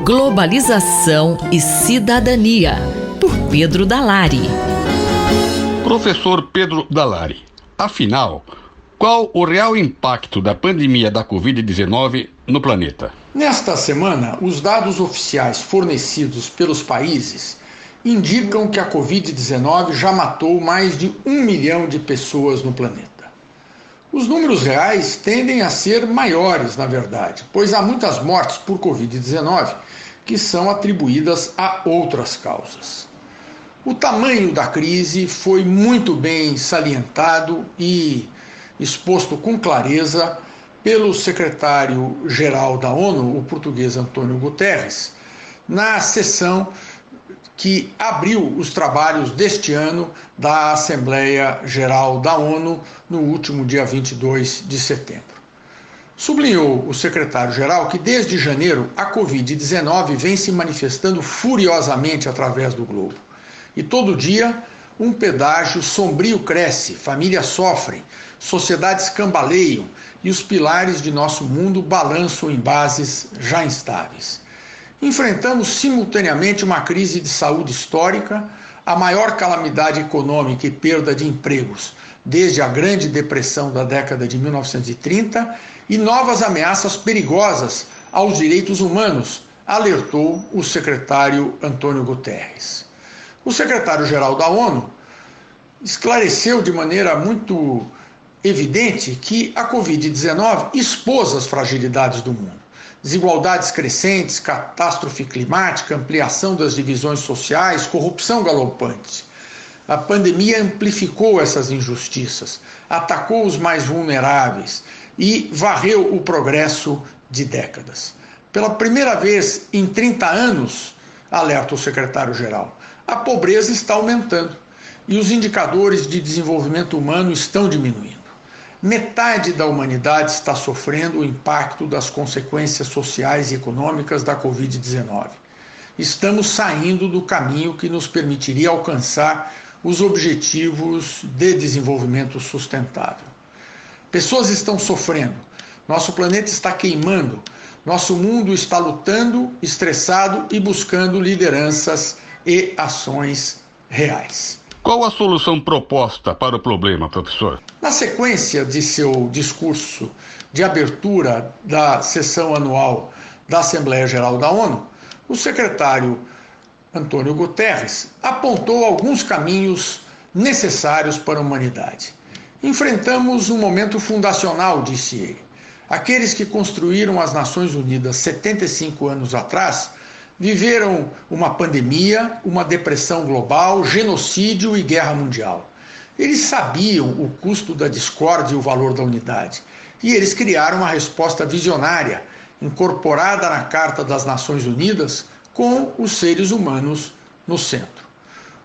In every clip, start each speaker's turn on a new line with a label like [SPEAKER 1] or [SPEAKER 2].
[SPEAKER 1] Globalização e Cidadania, por Pedro Dalari.
[SPEAKER 2] Professor Pedro Dalari, afinal, qual o real impacto da pandemia da Covid-19 no planeta?
[SPEAKER 3] Nesta semana, os dados oficiais fornecidos pelos países indicam que a Covid-19 já matou mais de 1 milhão de pessoas no planeta. Os números reais tendem a ser maiores, na verdade, pois há muitas mortes por Covid-19 que são atribuídas a outras causas. O tamanho da crise foi muito bem salientado e exposto com clareza pelo secretário-geral da ONU, o português Antônio Guterres, na sessão que abriu os trabalhos deste ano da Assembleia Geral da ONU no último dia 22 de setembro. Sublinhou o secretário-geral que desde janeiro a Covid-19 vem se manifestando furiosamente através do globo. E todo dia um pedágio sombrio cresce, famílias sofrem, sociedades cambaleiam e os pilares de nosso mundo balançam em bases já instáveis. Enfrentamos simultaneamente uma crise de saúde histórica, a maior calamidade econômica e perda de empregos desde a Grande Depressão da década de 1930 e novas ameaças perigosas aos direitos humanos, alertou o secretário Antônio Guterres. O secretário-geral da ONU esclareceu de maneira muito evidente que a Covid-19 expôs as fragilidades do mundo. Desigualdades crescentes, catástrofe climática, ampliação das divisões sociais, corrupção galopante. A pandemia amplificou essas injustiças, atacou os mais vulneráveis e varreu o progresso de décadas. Pela primeira vez em 30 anos, alerta o secretário-geral, a pobreza está aumentando e os indicadores de desenvolvimento humano estão diminuindo. Metade da humanidade está sofrendo o impacto das consequências sociais e econômicas da Covid-19. Estamos saindo do caminho que nos permitiria alcançar os objetivos de desenvolvimento sustentável. Pessoas estão sofrendo, nosso planeta está queimando, nosso mundo está lutando, estressado e buscando lideranças e ações reais.
[SPEAKER 2] Qual a solução proposta para o problema, professor?
[SPEAKER 3] Na sequência de seu discurso de abertura da sessão anual da Assembleia Geral da ONU, o secretário Antônio Guterres apontou alguns caminhos necessários para a humanidade. Enfrentamos um momento fundacional, disse ele. Aqueles que construíram as Nações Unidas 75 anos atrás viveram uma pandemia, uma depressão global, genocídio e guerra mundial. Eles sabiam o custo da discórdia e o valor da unidade. E eles criaram uma resposta visionária, incorporada na Carta das Nações Unidas, com os seres humanos no centro.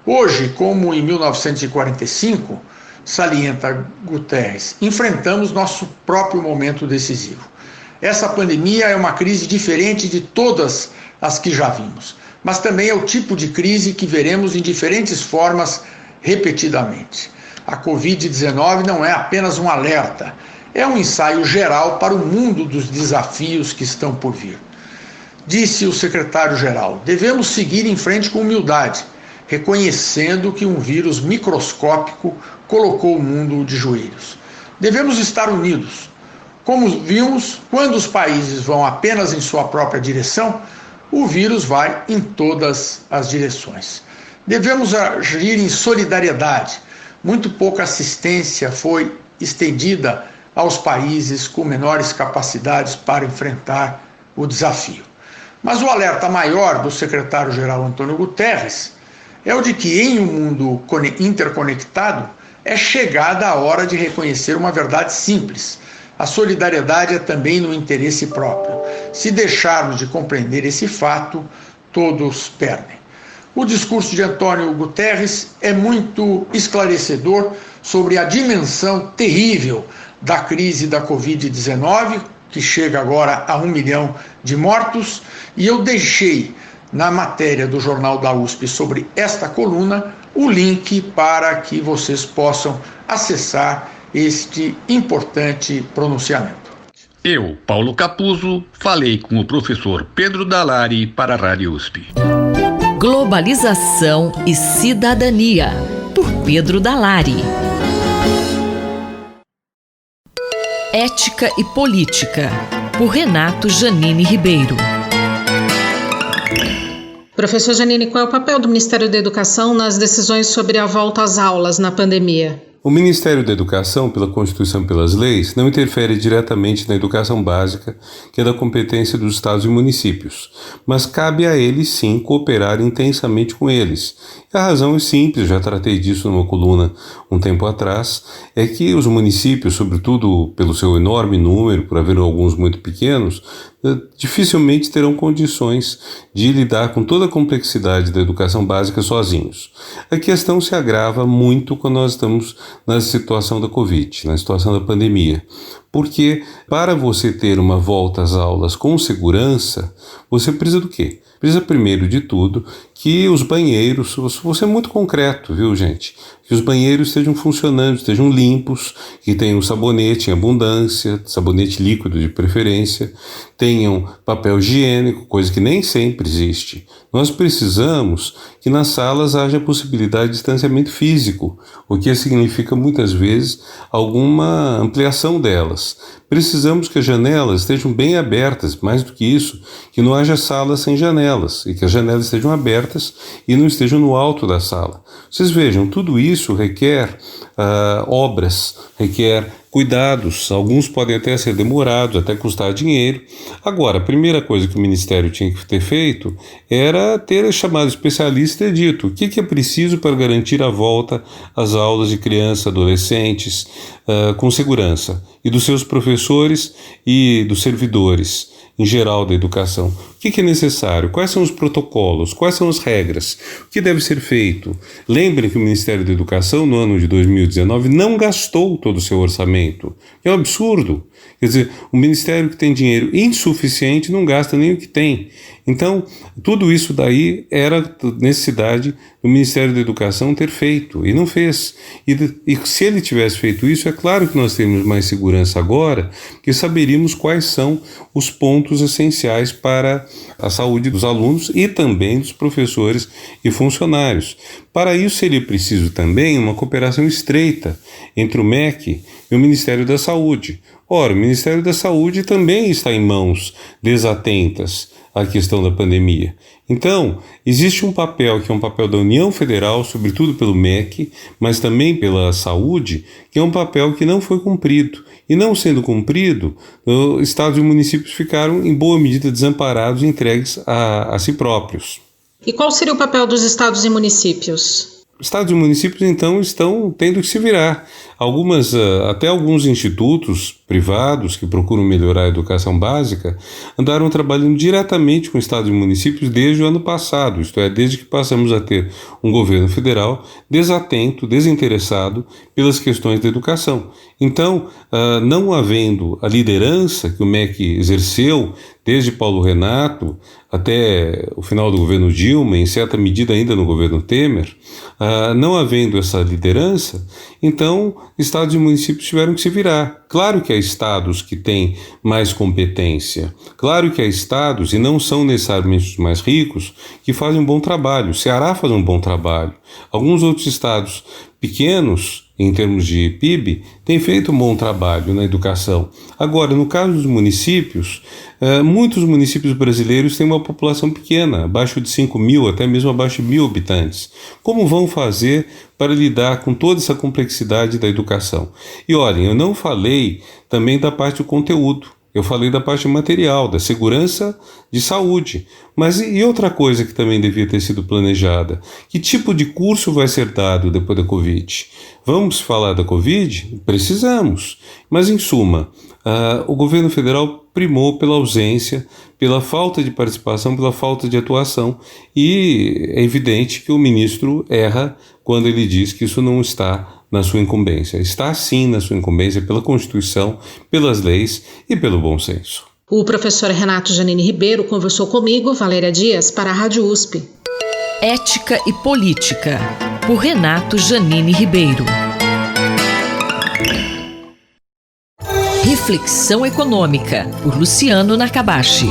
[SPEAKER 3] Hoje, como em 1945, salienta Guterres, enfrentamos nosso próprio momento decisivo. Essa pandemia é uma crise diferente de todas as que já vimos, mas também é o tipo de crise que veremos em diferentes formas repetidamente. A Covid-19 não é apenas um alerta, é um ensaio geral para o mundo dos desafios que estão por vir. Disse o secretário-geral, devemos seguir em frente com humildade, reconhecendo que um vírus microscópico colocou o mundo de joelhos. Devemos estar unidos. Como vimos, quando os países vão apenas em sua própria direção, o vírus vai em todas as direções. Devemos agir em solidariedade. Muito pouca assistência foi estendida aos países com menores capacidades para enfrentar o desafio. Mas o alerta maior do secretário-geral Antônio Guterres é o de que em um mundo interconectado é chegada a hora de reconhecer uma verdade simples. A solidariedade é também no interesse próprio. Se deixarmos de compreender esse fato, todos perdem. O discurso de Antônio Guterres é muito esclarecedor sobre a dimensão terrível da crise da Covid-19, que chega agora a 1 milhão de mortos, e eu deixei na matéria do Jornal da USP sobre esta coluna o link para que vocês possam acessar este importante pronunciamento.
[SPEAKER 2] Eu, Paulo Capuzzo, falei com o professor Pedro Dalari para a Rádio USP.
[SPEAKER 1] Globalização e Cidadania, por Pedro Dalari. Ética e Política, por Renato Janine Ribeiro.
[SPEAKER 4] Professor Janine, qual é o papel do Ministério da Educação nas decisões sobre a volta às aulas na pandemia?
[SPEAKER 5] O Ministério da Educação, pela Constituição e pelas leis, não interfere diretamente na educação básica, que é da competência dos estados e municípios, mas cabe a eles, sim, cooperar intensamente com eles. E a razão é simples, já tratei disso numa coluna um tempo atrás, é que os municípios, sobretudo pelo seu enorme número, por haver alguns muito pequenos, dificilmente terão condições de lidar com toda a complexidade da educação básica sozinhos. A questão se agrava muito quando nós estamos na situação da Covid, na situação da pandemia. Porque para você ter uma volta às aulas com segurança, você precisa do quê? Precisa, primeiro de tudo, que os banheiros, vou ser muito concreto, viu, gente? Que os banheiros estejam funcionando, estejam limpos, que tenham sabonete em abundância, sabonete líquido de preferência, tenham papel higiênico, coisa que nem sempre existe. Nós precisamos que nas salas haja possibilidade de distanciamento físico, o que significa muitas vezes alguma ampliação delas. Precisamos que as janelas estejam bem abertas, mais do que isso, que não haja salas sem janelas, e que as janelas estejam abertas e não estejam no alto da sala. Vocês vejam, tudo isso requer obras, requer cuidados, alguns podem até ser demorados, até custar dinheiro. Agora, a primeira coisa que o Ministério tinha que ter feito era ter chamado especialista e dito o que é preciso para garantir a volta às aulas de crianças, adolescentes, com segurança, e dos seus professores e dos servidores em geral da educação. O que é necessário? Quais são os protocolos? Quais são as regras? O que deve ser feito? Lembrem que o Ministério da Educação, no ano de 2019, não gastou todo o seu orçamento. É um absurdo. Quer dizer, o Ministério que tem dinheiro insuficiente não gasta nem o que tem. Então, tudo isso daí era necessidade do Ministério da Educação ter feito, e não fez. E se ele tivesse feito isso, é claro que nós temos mais segurança agora, porque saberíamos quais são os pontos essenciais para a saúde dos alunos e também dos professores e funcionários. Para isso seria preciso também uma cooperação estreita entre o MEC e o Ministério da Saúde. Ora, o Ministério da Saúde também está em mãos desatentas à questão da pandemia. Então, existe um papel que é um papel da União Federal, sobretudo pelo MEC, mas também pela saúde, que é um papel que não foi cumprido. E não sendo cumprido, estados e municípios ficaram, em boa medida, desamparados e entregues a si próprios.
[SPEAKER 4] E qual seria o papel dos estados e municípios?
[SPEAKER 5] Estados e municípios, então, estão tendo que se virar. Até alguns institutos privados que procuram melhorar a educação básica andaram trabalhando diretamente com estados e municípios desde o ano passado, isto é, desde que passamos a ter um governo federal desatento, desinteressado pelas questões da educação. Então, não havendo a liderança que o MEC exerceu desde Paulo Renato até o final do governo Dilma, em certa medida ainda no governo Temer, não havendo essa liderança, então estados e municípios tiveram que se virar. Claro que há estados que têm mais competência, claro que há estados, e não são necessariamente os mais ricos, que fazem um bom trabalho. O Ceará faz um bom trabalho. Alguns outros estados pequenos, em termos de PIB, têm feito um bom trabalho na educação. Agora, no caso dos municípios, muitos municípios brasileiros têm uma população pequena, abaixo de 5 mil, até mesmo abaixo de 1.000 habitantes. Como vão fazer para lidar com toda essa complexidade da educação? E olhem, eu não falei também da parte do conteúdo. Eu falei da parte material, da segurança de saúde. Mas e outra coisa que também devia ter sido planejada? Que tipo de curso vai ser dado depois da Covid? Vamos falar da Covid? Precisamos. Mas, em suma, o governo federal primou pela ausência, pela falta de participação, pela falta de atuação. E é evidente que o ministro erra quando ele diz que isso não está na sua incumbência. Está sim na sua incumbência pela Constituição, pelas leis e pelo bom senso.
[SPEAKER 4] O professor Renato Janine Ribeiro conversou comigo, Valéria Dias, para a Rádio USP.
[SPEAKER 1] Ética e Política, por Renato Janine Ribeiro. Reflexão Econômica, por Luciano Nakabashi.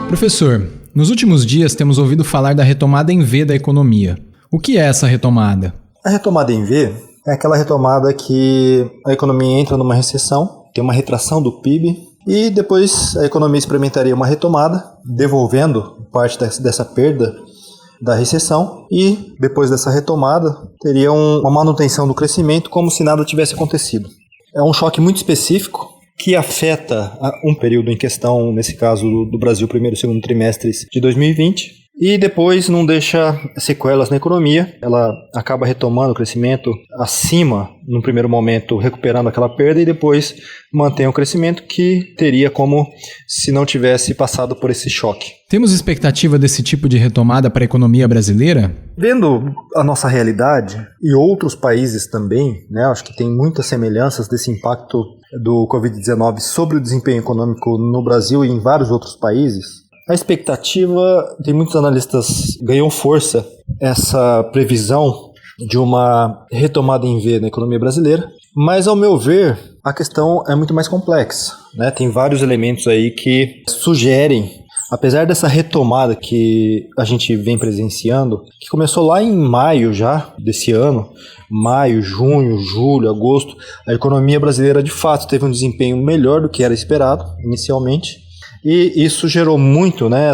[SPEAKER 6] Professor, nos últimos dias temos ouvido falar da retomada em V da economia. O que é essa retomada?
[SPEAKER 7] A retomada em V é aquela retomada que a economia entra numa recessão, tem uma retração do PIB e depois a economia experimentaria uma retomada, devolvendo parte dessa perda da recessão e depois dessa retomada teria uma manutenção do crescimento como se nada tivesse acontecido. É um choque muito específico que afeta um período em questão, nesse caso do Brasil, primeiro e segundo trimestres de 2020, e depois não deixa sequelas na economia. Ela acaba retomando o crescimento acima, num primeiro momento, recuperando aquela perda, e depois mantém o crescimento que teria como se não tivesse passado por esse choque.
[SPEAKER 6] Temos expectativa desse tipo de retomada para a economia brasileira?
[SPEAKER 7] Vendo a nossa realidade e outros países também, né, acho que tem muitas semelhanças desse impacto do Covid-19 sobre o desempenho econômico no Brasil e em vários outros países. A expectativa, tem muitos analistas, ganhou força essa previsão de uma retomada em V na economia brasileira, mas ao meu ver a questão é muito mais complexa, né? Tem vários elementos aí que sugerem, apesar dessa retomada que a gente vem presenciando, que começou lá em maio já desse ano, maio, junho, julho, agosto, a economia brasileira de fato teve um desempenho melhor do que era esperado inicialmente. E isso gerou muito, né,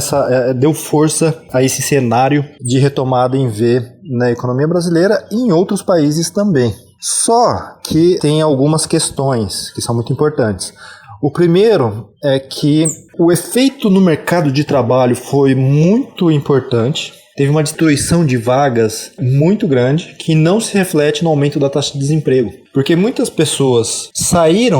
[SPEAKER 7] deu força a esse cenário de retomada em V na economia brasileira e em outros países também. Só que tem algumas questões que são muito importantes. O primeiro é que o efeito no mercado de trabalho foi muito importante. Teve uma destruição de vagas muito grande que não se reflete no aumento da taxa de desemprego. Porque muitas pessoas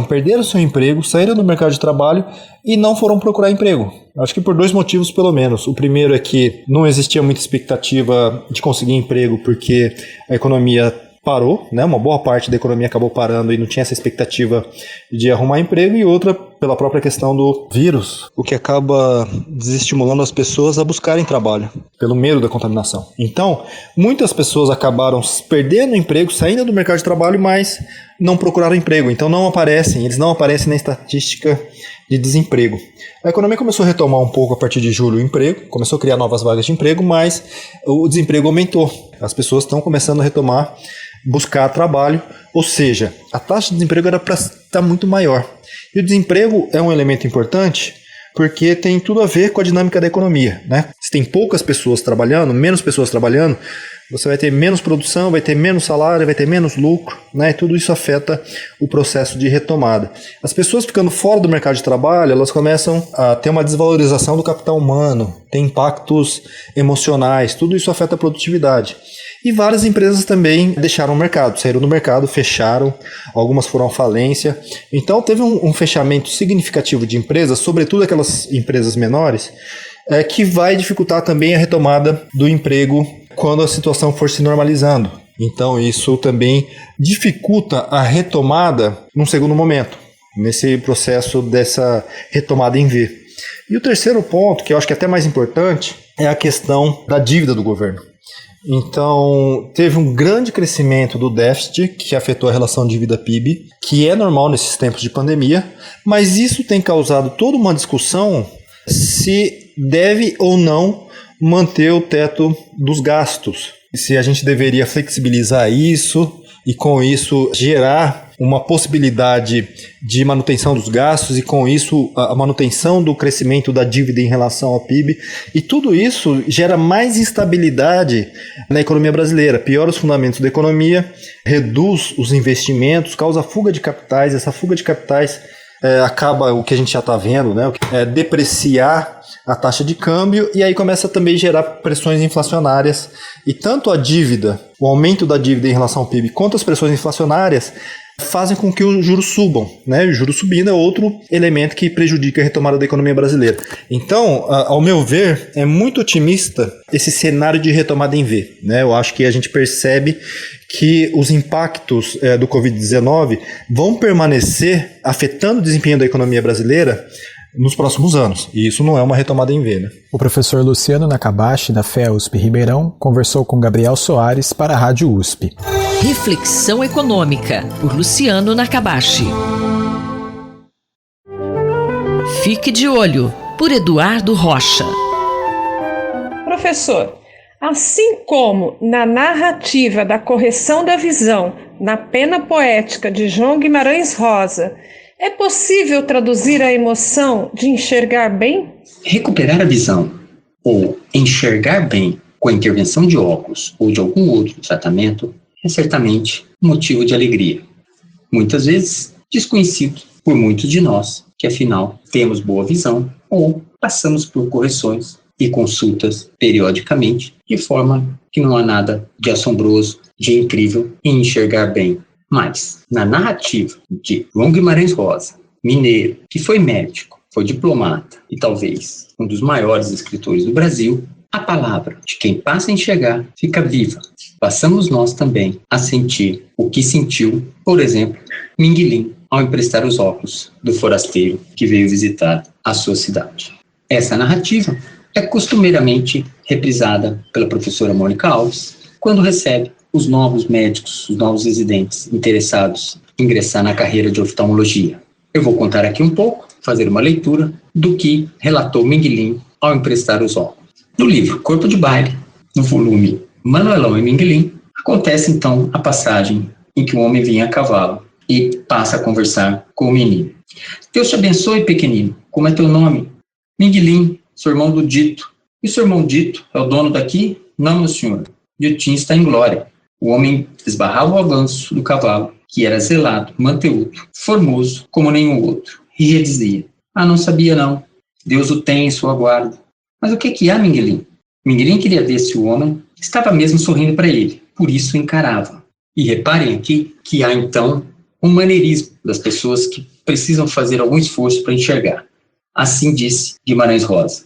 [SPEAKER 7] perderam seu emprego, saíram do mercado de trabalho e não foram procurar emprego. Acho que por dois motivos pelo menos. O primeiro é que não existia muita expectativa de conseguir emprego porque a economia parou, né? Uma boa parte da economia acabou parando e não tinha essa expectativa de arrumar emprego, e outra pela própria questão do vírus, o que acaba desestimulando as pessoas a buscarem trabalho, pelo medo da contaminação. Então, muitas pessoas acabaram perdendo o emprego, saindo do mercado de trabalho, mas não procuraram emprego, então eles não aparecem na estatística de desemprego. A economia começou a retomar um pouco a partir de julho o emprego, começou a criar novas vagas de emprego, mas o desemprego aumentou. As pessoas estão começando a retomar, buscar trabalho, ou seja, a taxa de desemprego era para estar muito maior. E o desemprego é um elemento importante porque tem tudo a ver com a dinâmica da economia, né? Se tem poucas pessoas trabalhando, menos pessoas trabalhando, você vai ter menos produção, vai ter menos salário, vai ter menos lucro, né? E tudo isso afeta o processo de retomada. As pessoas ficando fora do mercado de trabalho, elas começam a ter uma desvalorização do capital humano, tem impactos emocionais, tudo isso afeta a produtividade. E várias empresas também deixaram o mercado, saíram do mercado, fecharam, algumas foram à falência. Então teve um fechamento significativo de empresas, sobretudo aquelas empresas menores, que vai dificultar também a retomada do emprego quando a situação for se normalizando. Então isso também dificulta a retomada num segundo momento, nesse processo dessa retomada em V. E o terceiro ponto, que eu acho que é até mais importante, é a questão da dívida do governo. Então, teve um grande crescimento do déficit que afetou a relação dívida-PIB, que é normal nesses tempos de pandemia, mas isso tem causado toda uma discussão se deve ou não manter o teto dos gastos, se a gente deveria flexibilizar isso e com isso gerar uma possibilidade de manutenção dos gastos e com isso a manutenção do crescimento da dívida em relação ao PIB, e tudo isso gera mais instabilidade na economia brasileira, piora os fundamentos da economia, reduz os investimentos, causa fuga de capitais. Essa fuga de capitais acaba, o que a gente já está vendo, né, depreciar a taxa de câmbio, e aí começa também a gerar pressões inflacionárias, e tanto a dívida, o aumento da dívida em relação ao PIB, quanto as pressões inflacionárias fazem com que os juros subam, né? O juros subindo é outro elemento que prejudica a retomada da economia brasileira. Então, ao meu ver, é muito otimista esse cenário de retomada em V, né? Eu acho que a gente percebe que os impactos do Covid-19 vão permanecer afetando o desempenho da economia brasileira nos próximos anos. E isso não é uma retomada em V, né?
[SPEAKER 6] O professor Luciano Nakabashi, da FEA-USP Ribeirão, conversou com Gabriel Soares para a Rádio USP.
[SPEAKER 1] Reflexão Econômica, por Luciano Nakabashi. Fique de olho, por Eduardo Rocha.
[SPEAKER 8] Professor, assim como na narrativa da correção da visão, na pena poética de João Guimarães Rosa, é possível traduzir a emoção de enxergar bem?
[SPEAKER 9] Recuperar a visão ou enxergar bem com a intervenção de óculos ou de algum outro tratamento é certamente motivo de alegria. Muitas vezes desconhecido por muitos de nós, que afinal temos boa visão ou passamos por correções e consultas periodicamente, de forma que não há nada de assombroso, de incrível em enxergar bem. Mas, na narrativa de João Guimarães Rosa, mineiro, que foi médico, foi diplomata e talvez um dos maiores escritores do Brasil, a palavra de quem passa a enxergar fica viva. Passamos nós também a sentir o que sentiu, por exemplo, Minguelin, ao emprestar os óculos do forasteiro que veio visitar a sua cidade. Essa narrativa é costumeiramente reprisada pela professora Mônica Alves quando recebe os novos médicos, os novos residentes interessados em ingressar na carreira de oftalmologia. Eu vou contar aqui um pouco, fazer uma leitura do que relatou Minguelin ao emprestar os óculos. No livro Corpo de Baile, no volume Manuelão e Minguelin, acontece então a passagem em que o homem vinha a cavalo e passa a conversar com o menino. Deus te abençoe, pequenino. Como é teu nome? Minguelin, sou irmão do Dito. E seu irmão Dito é o dono daqui? Não, meu senhor. Ditinho está em glória. O homem esbarrava o avanço do cavalo, que era zelado, manteúdo, formoso como nenhum outro, e dizia: ah, não sabia não. Deus o tem em sua guarda. Mas o que há, Minguelin? Minguelin queria ver se o homem estava mesmo sorrindo para ele, por isso o encarava. E reparem aqui que há então um maneirismo das pessoas que precisam fazer algum esforço para enxergar. Assim disse Guimarães Rosa.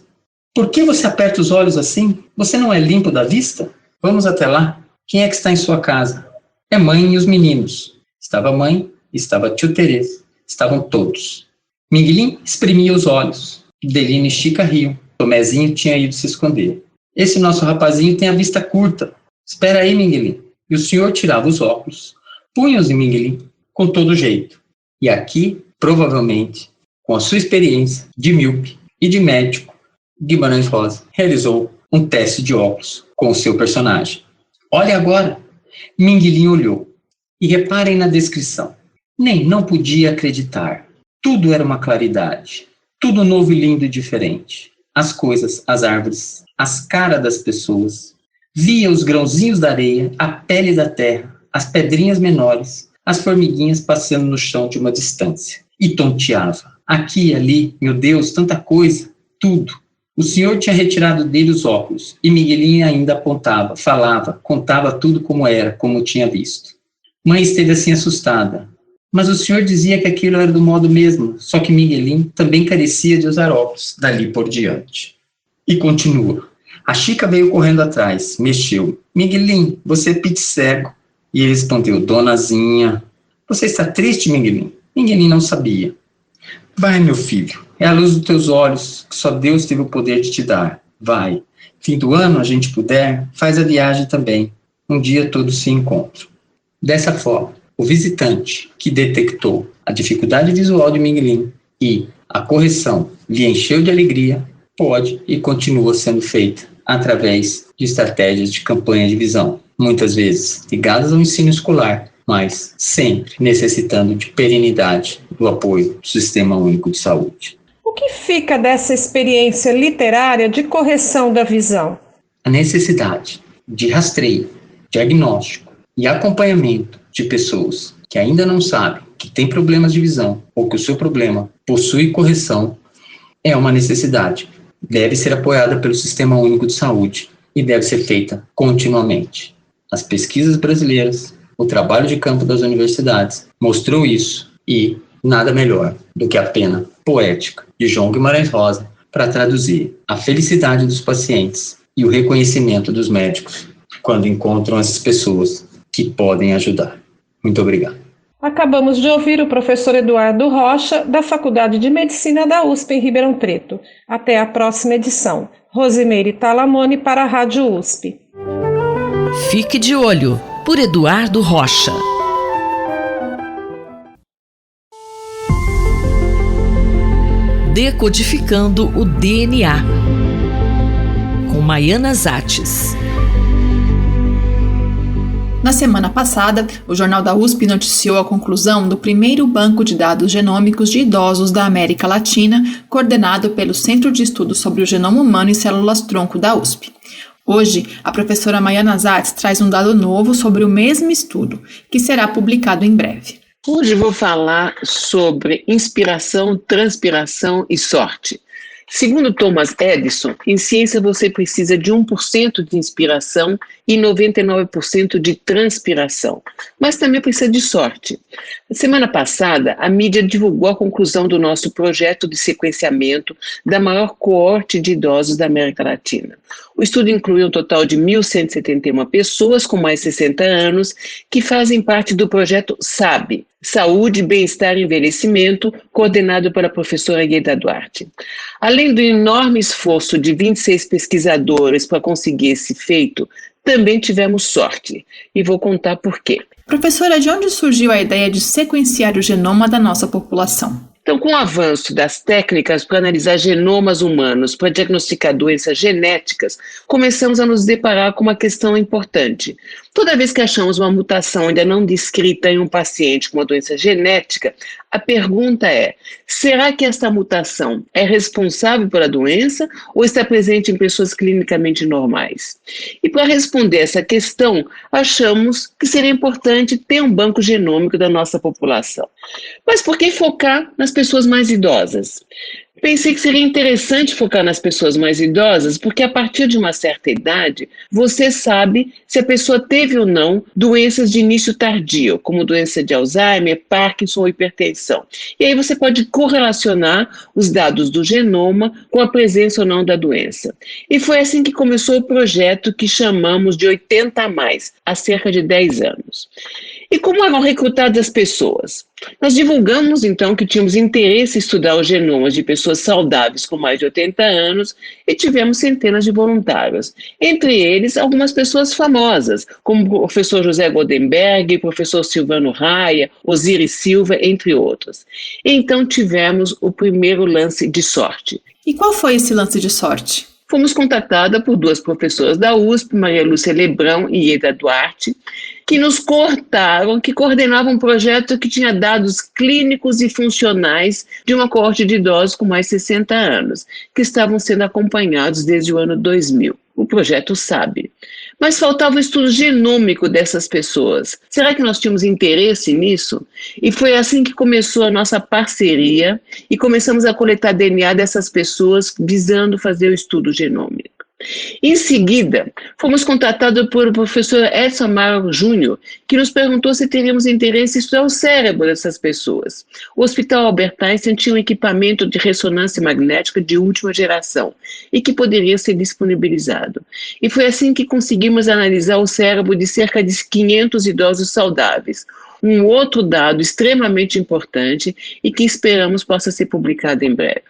[SPEAKER 9] Por que você aperta os olhos assim? Você não é limpo da vista? Vamos até lá. Quem é que está em sua casa? É mãe e os meninos. Estava a mãe, estava a tio Teresa, estavam todos. Minguelin espremia os olhos. Delina e Chica riam. Tomezinho tinha ido se esconder. Esse nosso rapazinho tem a vista curta. Espera aí, Minguelin. E o senhor tirava os óculos, punha-os em Minguelin, com todo jeito. E aqui, provavelmente, com a sua experiência de míope e de médico, Guimarães Rosa realizou um teste de óculos com o seu personagem. Olha agora! Minguelin olhou. E reparem na descrição. Nem não podia acreditar. Tudo era uma claridade. Tudo novo e lindo e diferente. As coisas, as árvores, as caras das pessoas. Via os grãozinhos da areia, a pele da terra, as pedrinhas menores, as formiguinhas passeando no chão de uma distância. E tonteava. Aqui e ali, meu Deus, tanta coisa, tudo. O senhor tinha retirado dele os óculos, e Minguelin ainda apontava, falava, contava tudo como era, como tinha visto. Mãe esteve assim assustada. Mas o senhor dizia que aquilo era do modo mesmo, só que Minguelin também carecia de usar óculos, dali por diante. E continua. A Chica veio correndo atrás, mexeu. Minguelin, você é pite cego. E ele respondeu, donazinha. Você está triste, Minguelin? Minguelin não sabia. Vai, meu filho, é a luz dos teus olhos, que só Deus teve o poder de te dar. Vai. Fim do ano, a gente puder, faz a viagem também. Um dia todos se encontram. Dessa forma, o visitante que detectou a dificuldade visual de Minguelin e a correção lhe encheu de alegria, pode e continua sendo feita através de estratégias de campanha de visão, muitas vezes ligadas ao ensino escolar, mas sempre necessitando de perenidade do apoio do Sistema Único de Saúde.
[SPEAKER 8] O que fica dessa experiência literária de correção da visão?
[SPEAKER 9] A necessidade de rastreio, diagnóstico e acompanhamento de pessoas que ainda não sabem que têm problemas de visão ou que o seu problema possui correção é uma necessidade. Deve ser apoiada pelo Sistema Único de Saúde e deve ser feita continuamente. As pesquisas brasileiras, o trabalho de campo das universidades mostrou isso e nada melhor do que a pena poética de João Guimarães Rosa para traduzir a felicidade dos pacientes e o reconhecimento dos médicos quando encontram essas pessoas que podem ajudar. Muito obrigado.
[SPEAKER 8] Acabamos de ouvir o professor Eduardo Rocha, da Faculdade de Medicina da USP em Ribeirão Preto. Até a próxima edição. Rosimeire Talamone para a Rádio USP.
[SPEAKER 1] Fique de olho, por Eduardo Rocha. Decodificando o DNA, com Maiana Zates.
[SPEAKER 10] Na semana passada, o Jornal da USP noticiou a conclusão do primeiro banco de dados genômicos de idosos da América Latina, coordenado pelo Centro de Estudos sobre o Genoma Humano e Células-Tronco da USP. Hoje, a professora Maiana Zates traz um dado novo sobre o mesmo estudo, que será publicado em breve.
[SPEAKER 11] Hoje vou falar sobre inspiração, transpiração e sorte. Segundo Thomas Edison, em ciência você precisa de 1% de inspiração e 99% de transpiração, mas também precisa de sorte. Na semana passada, a mídia divulgou a conclusão do nosso projeto de sequenciamento da maior coorte de idosos da América Latina. O estudo inclui um total de 1.171 pessoas com mais de 60 anos que fazem parte do projeto SAB, Saúde, Bem-Estar e Envelhecimento, coordenado pela professora Gueda Duarte. Além do enorme esforço de 26 pesquisadores para conseguir esse feito, também tivemos sorte, e vou contar por quê.
[SPEAKER 10] Professora, de onde surgiu a ideia de sequenciar o genoma da nossa população?
[SPEAKER 11] Então, com o avanço das técnicas para analisar genomas humanos, para diagnosticar doenças genéticas, começamos a nos deparar com uma questão importante. Toda vez que achamos uma mutação ainda não descrita em um paciente com uma doença genética, a pergunta é: será que esta mutação é responsável pela doença ou está presente em pessoas clinicamente normais? E para responder essa questão, achamos que seria importante ter um banco genômico da nossa população. Mas por que focar nas pessoas mais idosas? Pensei que seria interessante focar nas pessoas mais idosas, porque a partir de uma certa idade, você sabe se a pessoa teve ou não doenças de início tardio, como doença de Alzheimer, Parkinson ou hipertensão. E aí você pode correlacionar os dados do genoma com a presença ou não da doença. E foi assim que começou o projeto que chamamos de 80+, há cerca de 10 anos. E como eram recrutadas as pessoas? Nós divulgamos, então, que tínhamos interesse em estudar os genomas de pessoas saudáveis com mais de 80 anos e tivemos centenas de voluntários. Entre eles, algumas pessoas famosas, como o professor José Goldenberg, o professor Silvano Raia, Osiris Silva, entre outros. E então tivemos o primeiro lance de sorte.
[SPEAKER 10] E qual foi esse lance de sorte?
[SPEAKER 11] Fomos contactadas por duas professoras da USP, Maria Lúcia Lebrão e Gueda Duarte, que nos que coordenavam um projeto que tinha dados clínicos e funcionais de uma coorte de idosos com mais de 60 anos, que estavam sendo acompanhados desde o ano 2000. O projeto SAB. Mas faltava o estudo genômico dessas pessoas. Será que nós tínhamos interesse nisso? E foi assim que começou a nossa parceria e começamos a coletar DNA dessas pessoas visando fazer o estudo genômico. Em seguida, fomos contatados por o professor Edson Amaro Júnior, que nos perguntou se teríamos interesse em estudar o cérebro dessas pessoas. O Hospital Albert Einstein tinha um equipamento de ressonância magnética de última geração e que poderia ser disponibilizado. E foi assim que conseguimos analisar o cérebro de cerca de 500 idosos saudáveis. Um outro dado extremamente importante e que esperamos possa ser publicado em breve.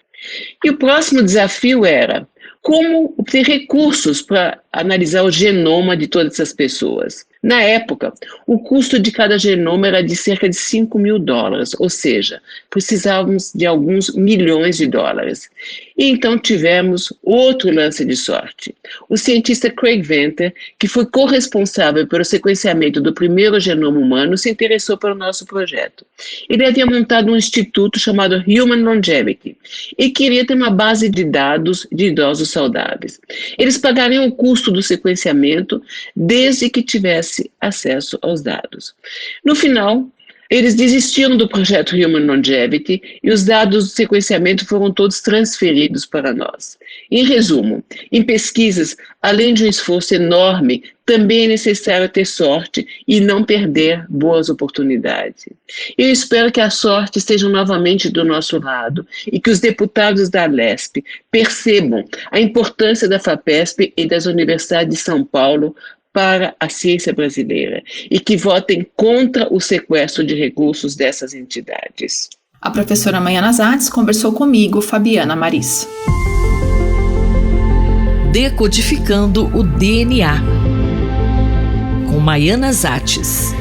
[SPEAKER 11] E o próximo desafio era como ter recursos para analisar o genoma de todas essas pessoas. Na época, o custo de cada genoma era de cerca de $5.000, ou seja, precisávamos de alguns milhões de dólares. E então tivemos outro lance de sorte. O cientista Craig Venter, que foi corresponsável pelo sequenciamento do primeiro genoma humano, se interessou pelo nosso projeto. Ele havia montado um instituto chamado Human Longevity e queria ter uma base de dados de idosos saudáveis. Eles pagariam o custo do sequenciamento desde que tivesse acesso aos dados. No final, eles desistiram do projeto Human Longevity e os dados do sequenciamento foram todos transferidos para nós. Em resumo, em pesquisas, além de um esforço enorme, também é necessário ter sorte e não perder boas oportunidades. Eu espero que a sorte esteja novamente do nosso lado e que os deputados da Alesp percebam a importância da FAPESP e das universidades de São Paulo para a ciência brasileira e que votem contra o sequestro de recursos dessas entidades.
[SPEAKER 10] A professora Maiana Zates conversou comigo, Fabiana Maris.
[SPEAKER 1] Decodificando o DNA, com Maiana Zates.